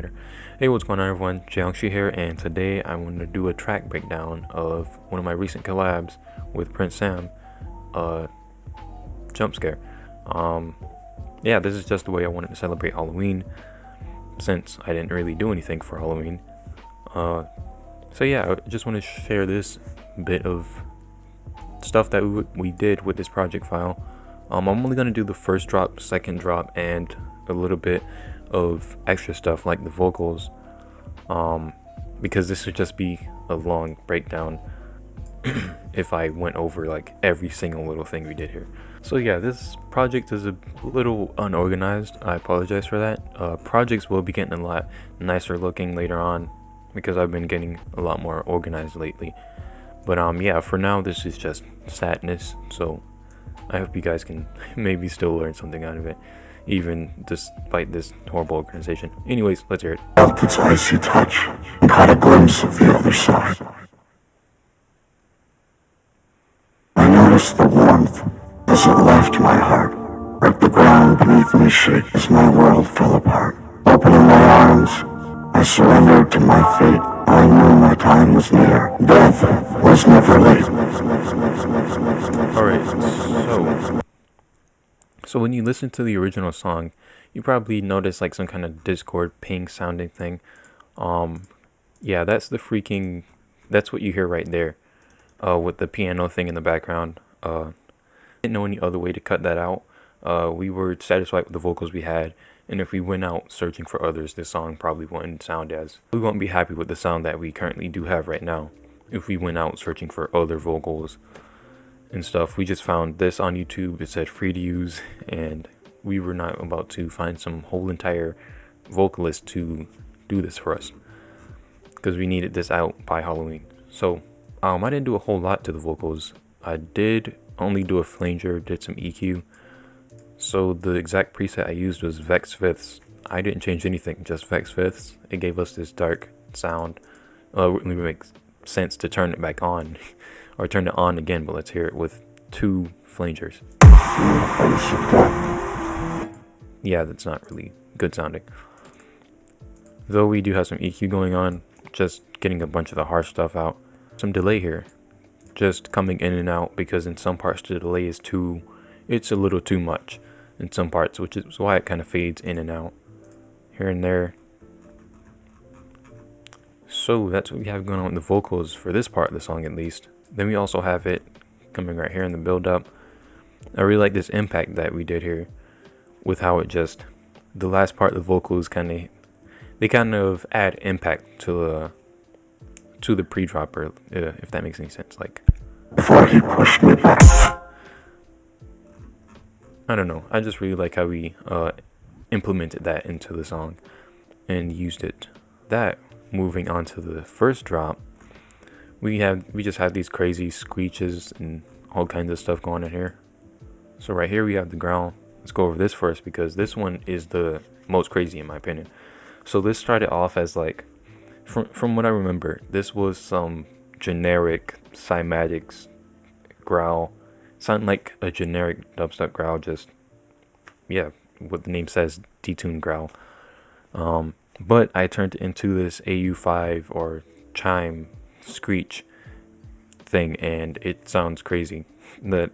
fighter. Hey, what's going on, everyone? Jayiangshi here, and today I want to do a track breakdown of one of my recent collabs with Prince Sam, Jumpscare. Yeah, this is just the way I wanted to celebrate Halloween, since I didn't really do anything for Halloween. So yeah, I just want to share this bit of stuff that we did with this project file. I'm only going to do the first drop, second drop, and a little bit of extra stuff like the vocals, because this would just be a long breakdown if I went over like every single little thing we did here. So yeah, this project is a little unorganized. I apologize for that. Projects will be getting a lot nicer looking later on because I've been getting a lot more organized lately. But yeah, for now this is just sadness, so I hope you guys can maybe still learn something out of it, even despite this horrible organization. Anyways, let's hear it. Felt its icy touch and caught a glimpse of the other side. I noticed the warmth as it left my heart, like the ground beneath me shake as my world fell apart. Opening my arms, I surrendered to my fate. I knew my time was near. Death was never late. Alright, so when you listen to the original song, you probably notice like some kind of Discord ping sounding thing. Yeah, that's what you hear right there, with the piano thing in the background. Didn't know any other way to cut that out. We were satisfied with the vocals we had, and if we went out searching for others, this song probably wouldn't sound as... We won't be happy with the sound that we currently do have right now if we went out searching for other vocals and stuff. We just found this on YouTube. It said free to use, and we were not about to find some whole entire vocalist to do this for us because we needed this out by Halloween. So I didn't do a whole lot to the vocals. I did only do a flanger, did some EQ. So the exact preset I used was Vex Fifths. I didn't change anything, just Vex Fifths. It gave us this dark sound. It wouldn't make sense to turn it back on or turn it on again, but let's hear it with two flangers. Yeah, that's not really good sounding. Though we do have some EQ going on, just getting a bunch of the harsh stuff out. Some delay here, just coming in and out, because in some parts the delay is it's a little too much in some parts, which is why it kind of fades in and out here and there. So that's what we have going on with the vocals for this part of the song, at least. Then we also have it coming right here in the build up. I really like this impact that we did here with how it just, the last part of the vocals kind of add impact to the pre-dropper, if that makes any sense. Like, before he pushed me back. I don't know, I just really like how we implemented that into the song and used it. That moving on to the first drop, we just have these crazy screeches and all kinds of stuff going on here. So right here we have the growl. Let's go over this first because this one is the most crazy in my opinion. So this started off as like, from what I remember, this was some generic cymatics growl. Sound like a generic dubstep growl, just, yeah, what the name says, detuned growl. But I turned it into this AU5 or chime screech thing, and it sounds crazy. That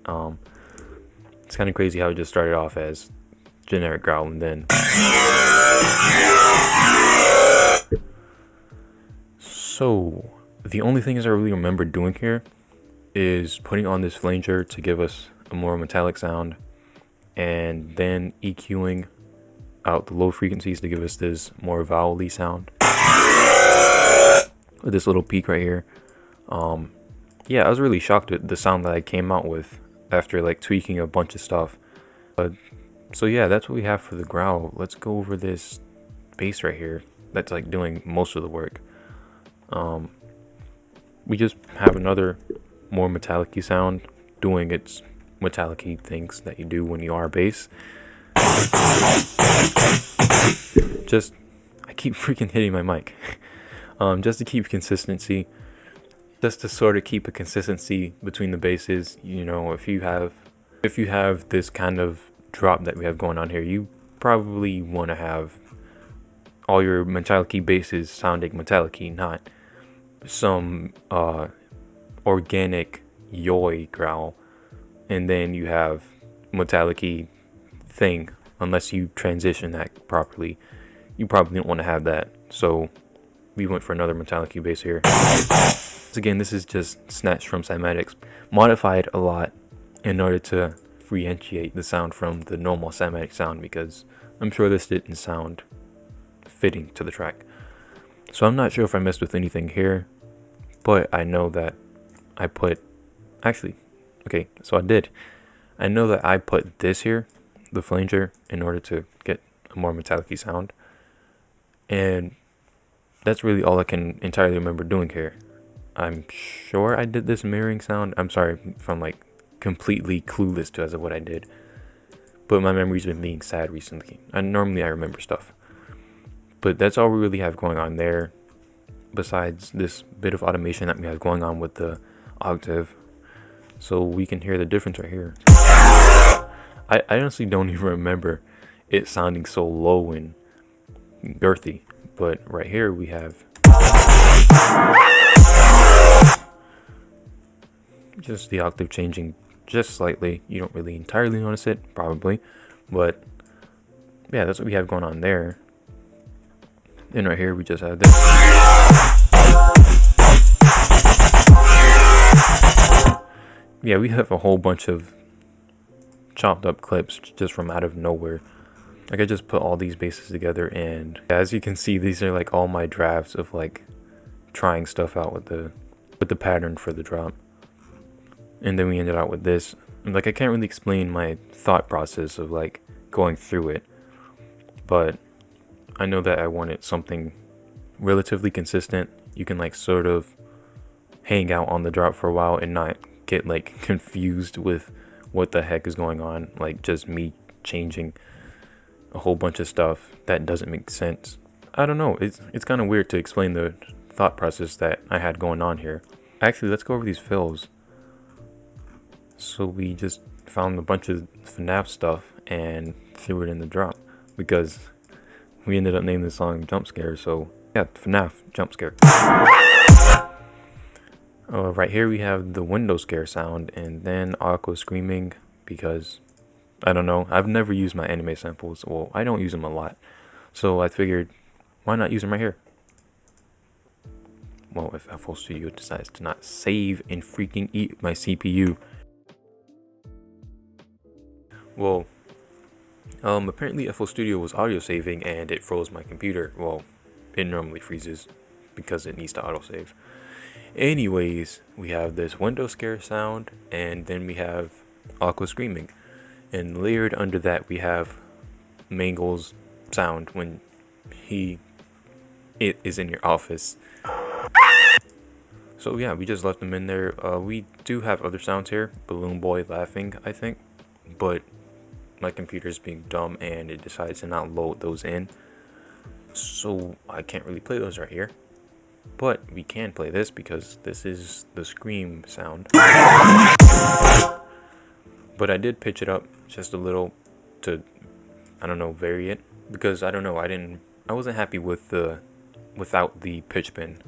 it's kind of crazy how it just started off as generic growl and then... So the only things I really remember doing here is putting on this flanger to give us a more metallic sound, and then EQing out the low frequencies to give us this more vowel-y sound with this little peak right here. Yeah, I was really shocked at the sound that I came out with after like tweaking a bunch of stuff. So yeah, that's what we have for the growl. Let's go over this bass right here that's like doing most of the work. We just have another more metallic-y sound doing its metallic-y things that you do when you are bass. Just, I keep freaking hitting my mic. Just to keep consistency, just to sort of keep a consistency between the basses. You know, if you have this kind of drop that we have going on here, you probably want to have all your metallic basses sounding metallic, not some organic yoy growl, and then you have metallic thing. Unless you transition that properly, you probably didn't want to have that. So we went for another metallic bass here. Again, this is just snatched from cymatics, modified a lot in order to differentiate the sound from the normal cymatic sound, because I'm sure this didn't sound fitting to the track. So I'm not sure if I messed with anything here, but I know that I put, actually, okay, so I did. I know that I put this here, the flanger, in order to get a more metallic sound. And that's really all I can entirely remember doing here. I'm sure I did this mirroring sound. I'm sorry if I'm like completely clueless to as of what I did, but my memory's been being sad recently. Normally I remember stuff. But that's all we really have going on there, besides this bit of automation that we have going on with the octave. So we can hear the difference right here. I honestly don't even remember it sounding so low and girthy. But right here we have just the octave changing just slightly. You don't really entirely notice it, probably. But yeah, that's what we have going on there. And right here we just have this. Yeah, we have a whole bunch of chopped up clips just from out of nowhere. Like, I just put all these basses together, and as you can see, these are like all my drafts of like trying stuff out with the pattern for the drop. And then we ended out with this. And like, I can't really explain my thought process of like going through it, but I know that I wanted something relatively consistent. You can like sort of hang out on the drop for a while and not get like confused with what the heck is going on, like just me changing a whole bunch of stuff that doesn't make sense. I don't know, it's kind of weird to explain the thought process that I had going on here. Actually, let's go over these fills. So we just found a bunch of FNAF stuff and threw it in the drop, because we ended up naming the song Jumpscare. So yeah, FNAF Jumpscare. Right here we have the window scare sound, and then Aqua screaming, because I don't know, I've never used my anime samples. Well, I don't use them a lot, so I figured, why not use them right here? Well, if FL Studio decides to not save and freaking eat my CPU. Well, apparently FL Studio was audio saving and it froze my computer. Well, it normally freezes because it needs to autosave. Anyways, we have this window scare sound, and then we have Aqua screaming. And layered under that, we have Mangle's sound when it is in your office. So yeah, we just left them in there. We do have other sounds here. Balloon Boy laughing, I think. But my computer's being dumb and it decides to not load those in. So I can't really play those right here. But we can play this because this is the scream sound. But I did pitch it up just a little to, I don't know, vary it, because I don't know, I wasn't happy with without the pitch bend.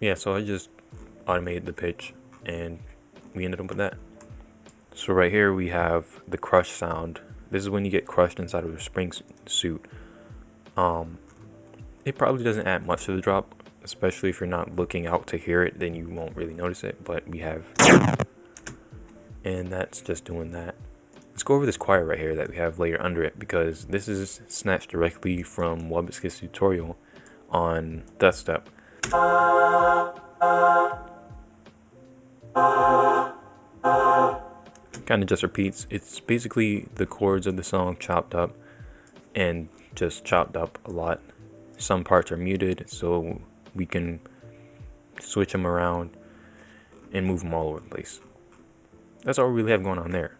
Yeah, so I just automated the pitch and we ended up with that. So right here we have the crush sound. This is when you get crushed inside of a spring suit. It probably doesn't add much to the drop, especially if you're not looking out to hear it, then you won't really notice it, but we have, and that's just doing that. Let's go over this choir right here that we have layered under it, because this is snatched directly from Wabitskit's tutorial on Death Step. Kind of just repeats. It's basically the chords of the song chopped up, and just chopped up a lot. Some parts are muted, so we can switch them around and move them all over the place. That's all we really have going on there.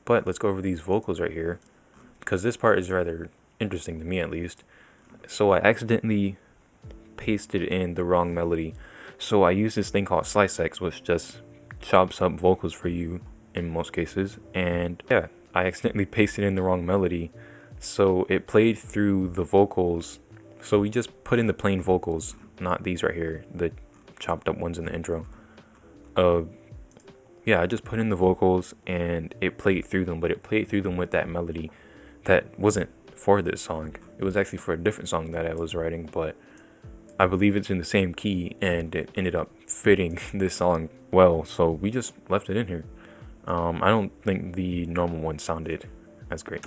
But let's go over these vocals right here, because this part is rather interesting to me, at least. So I accidentally pasted in the wrong melody. So I use this thing called SliceX, which just chops up vocals for you in most cases. And yeah, I accidentally pasted in the wrong melody. So it played through the vocals. So we just put in the plain vocals, not these right here, the chopped up ones in the intro. Yeah, I just put in the vocals and it played through them, but it played through them with that melody that wasn't for this song. It was actually for a different song that I was writing, but I believe it's in the same key and it ended up fitting this song well, so we just left it in here. I don't think the normal one sounded as great.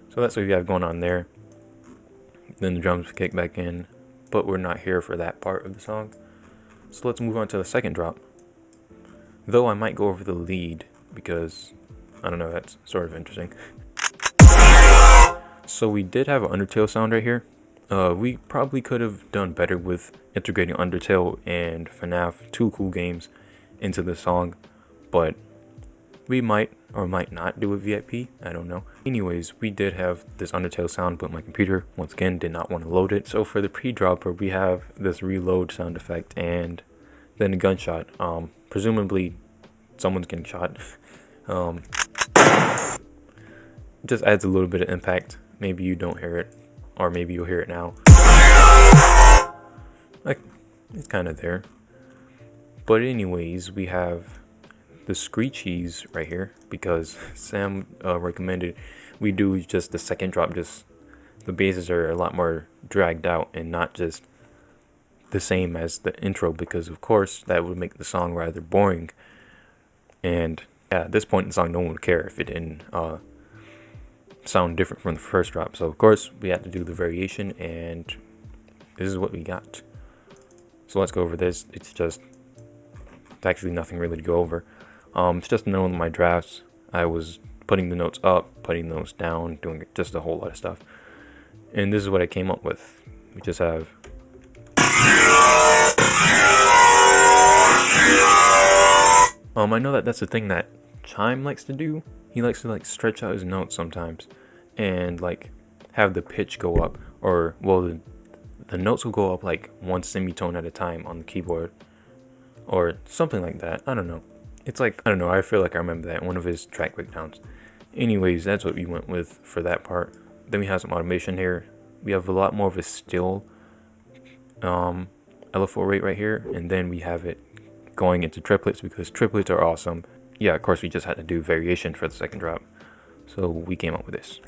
So that's what we have going on there. Then the drums kick back in, but we're not here for that part of the song. So let's move on to the second drop. Though I might go over the lead because, I don't know, that's sort of interesting. So we did have an Undertale sound right here. We probably could have done better with integrating Undertale and FNAF, two cool games, into the song, but we might or might not do a VIP, I don't know. Anyways, we did have this Undertale sound, but my computer, once again, did not want to load it. So for the pre-dropper, we have this reload sound effect and then a gunshot. Presumably, someone's getting shot. Just adds a little bit of impact. Maybe you don't hear it, or maybe you'll hear it now. Like, it's kind of there. But anyways, we have the screechies right here because Sam recommended we do just the second drop. Just the basses are a lot more dragged out and not just the same as the intro, because of course that would make the song rather boring. And yeah, at this point in the song, no one would care if it didn't sound different from the first drop. So of course we had to do the variation, and this is what we got. So let's go over this. It's actually nothing really to go over. It's just knowing my drafts. I was putting the notes up, putting the notes down, doing just a whole lot of stuff. And this is what I came up with. We just have I know that that's the thing that Chime likes to do. He likes to like stretch out his notes sometimes and like have the pitch go up, or well, the notes will go up like one semitone at a time on the keyboard or something like that. I don't know. It's like, I don't know, I feel like I remember that in one of his track breakdowns. Anyways, that's what we went with for that part. Then we have some automation here. We have a lot more of a still LFO rate right here, and then we have it going into triplets because triplets are awesome. Yeah, of course we just had to do variation for the second drop, so we came up with this.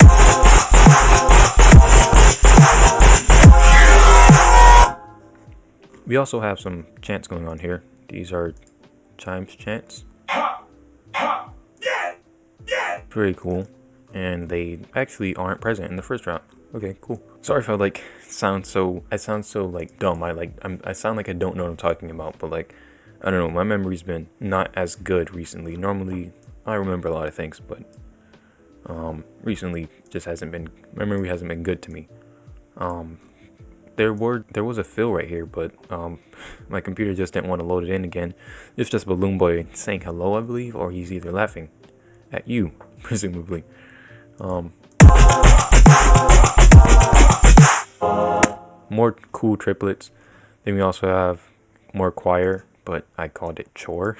We also have some chants going on here. These are Chime's chants. Very cool, and they actually aren't present in the first drop. Okay, cool. Sorry if I sound so like dumb. I sound like I don't know what I'm talking about, but like, I don't know, my memory's been not as good recently. Normally I remember a lot of things, but recently just my memory hasn't been good to me. There was a fill right here, but my computer just didn't want to load it in again. It's just Balloon Boy saying hello, I believe, or he's either laughing at you, presumably. More cool triplets. Then we also have more choir, but I called it chore.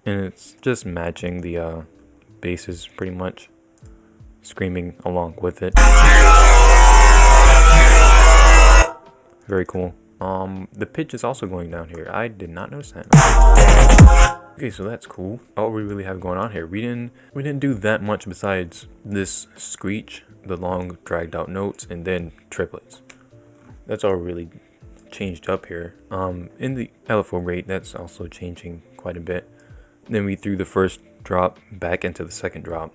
And it's just matching the basses pretty much, screaming along with it. Very cool. The pitch is also going down here. I did not notice that. Okay, so that's cool. All we really have going on here, we didn't do that much besides this screech, the long dragged out notes, and then triplets. That's all really changed up here. In the LFO rate, that's also changing quite a bit. Then we threw the first drop back into the second drop.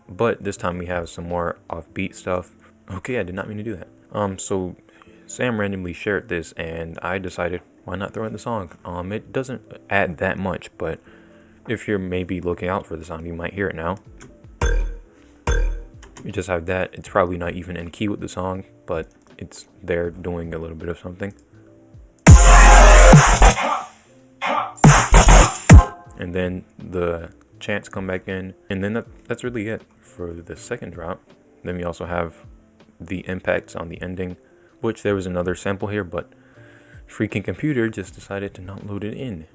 But this time we have some more offbeat stuff. Okay, I did not mean to do that. So Sam randomly shared this and I decided, why not throw in the song? It doesn't add that much, but if you're maybe looking out for the song, you might hear it now. You just have that. It's probably not even in key with the song, but it's there doing a little bit of something. and then the chants come back in, and then that's really it for the second drop. Then we also have the impacts on the ending, which there was another sample here, but freaking computer just decided to not load it in.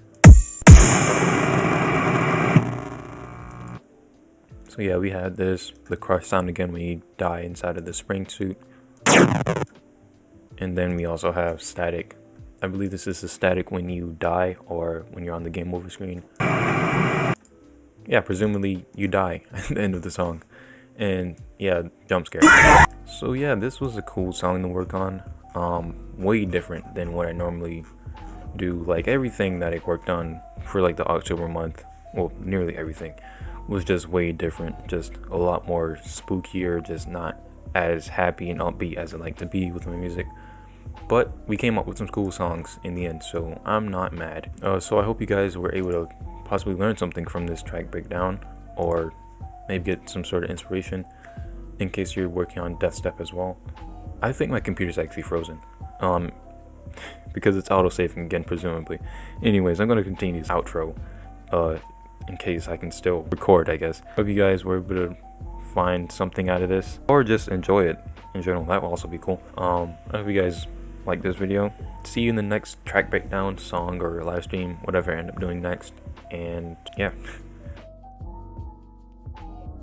So yeah, we had the crush sound again when you die inside of the spring suit. And then we also have static. I believe this is the static when you die or when you're on the game over screen. Yeah, presumably you die at the end of the song. And yeah, jump scare. So yeah, this was a cool song to work on. Way different than what I normally do. Like everything that I worked on for like the October month, well, nearly everything, was just way different. Just a lot more spookier, just not as happy and upbeat as I like to be with my music. But we came up with some cool songs in the end, so I'm not mad. So I hope you guys were able to possibly learn something from this track breakdown, or maybe get some sort of inspiration in case you're working on Death Step as well. I think my computer's actually frozen, because it's autosaving again, presumably. Anyways, I'm gonna continue this outro, in case I can still record, I guess. Hope you guys were able to find something out of this, or just enjoy it in general. That will also be cool. I hope you guys like this video. See you in the next track breakdown, song, or live stream, whatever I end up doing next. And yeah.